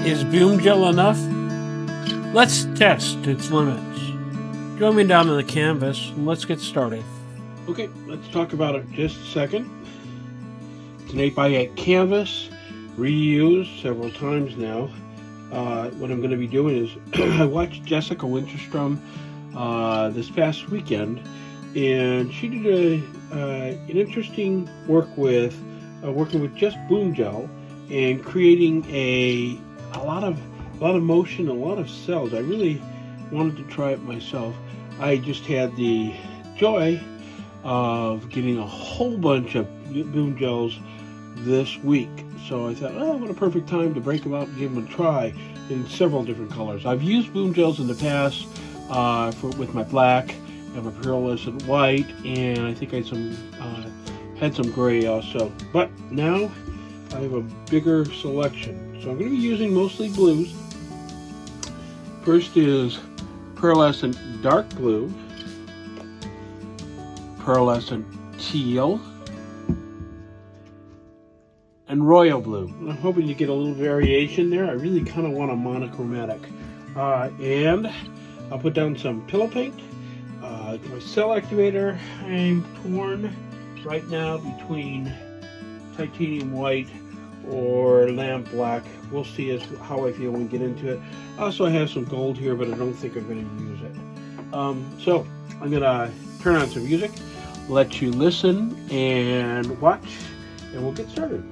Is Boom Gel enough? Let's test its limits. Join me down on the canvas and let's get started. Okay, let's talk about it just a second. It's an 8x8 canvas, reused several times now. What I'm going to be doing is, I watched Jessica Winterstrom this past weekend, and she did an interesting work with working with just Boom Gel and creating a lot of motion, a lot of cells. I really wanted to try it myself. I just had the joy of getting a whole bunch of Boom Gels this week, so I thought, oh, what a perfect time to break them out and give them a try in several different colors. I've used Boom Gels in the past with my black and my pearlescent white, and I think I had some gray also, but now I have a bigger selection. So I'm going to be using mostly blues. First is pearlescent dark blue, pearlescent teal, and royal blue. I'm hoping to get a little variation there. I really kind of want a monochromatic. And I'll put down some pillow paint. My cell activator, I'm torn right now between titanium white or lamp black. We'll see how I feel when we get into it. Also, I have some gold here, but I don't think I'm going to use it. So I'm going to turn on some music, let you listen and watch, and we'll get started.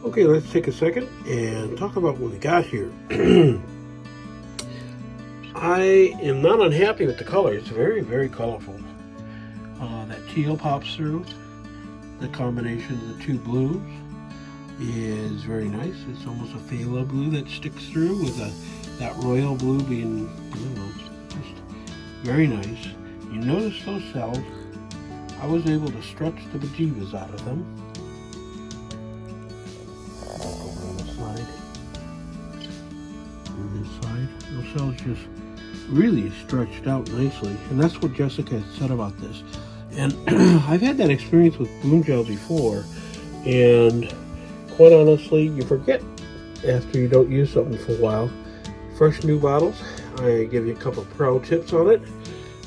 Okay, let's take a second and talk about what we got here. I am not unhappy with the color. It's very, very colorful. That teal pops through. The combination of the two blues is very nice. It's almost a phthalo blue that sticks through with that royal blue being, I don't know, just very nice. You notice those cells. I was able to stretch the bejeebas out of them. Over on the side. On this side. Those cells just really stretched out nicely. And that's what Jessica had said about this. And I've had that experience with bloom gel before. And quite honestly, you forget after you don't use something for a while. Fresh new bottles, I give you a couple pro tips on it.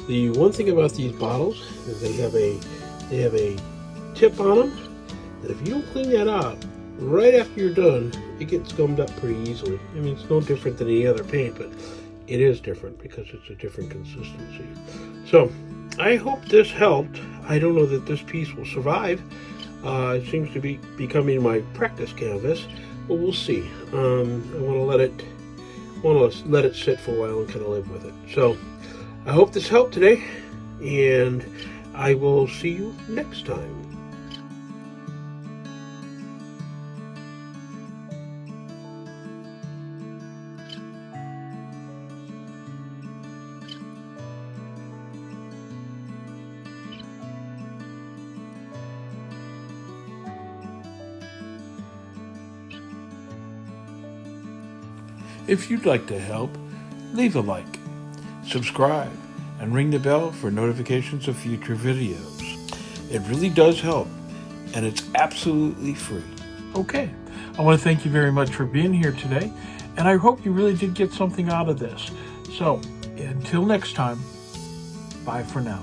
The one thing about these bottles is they have a tip on them, and if you don't clean that up right after you're done, it gets gummed up pretty easily. I mean, it's no different than any other paint, but it is different because it's a different consistency. So I hope this helped. I don't know that this piece will survive. It seems to be becoming my practice canvas, but we'll see. I want to let it sit for a while and kind of live with it. So I hope this helped today, and I will see you next time. If you'd like to help, leave a like, subscribe, and ring the bell for notifications of future videos. It really does help, and it's absolutely free. Okay, I want to thank you very much for being here today, and I hope you really did get something out of this. So, until next time, bye for now.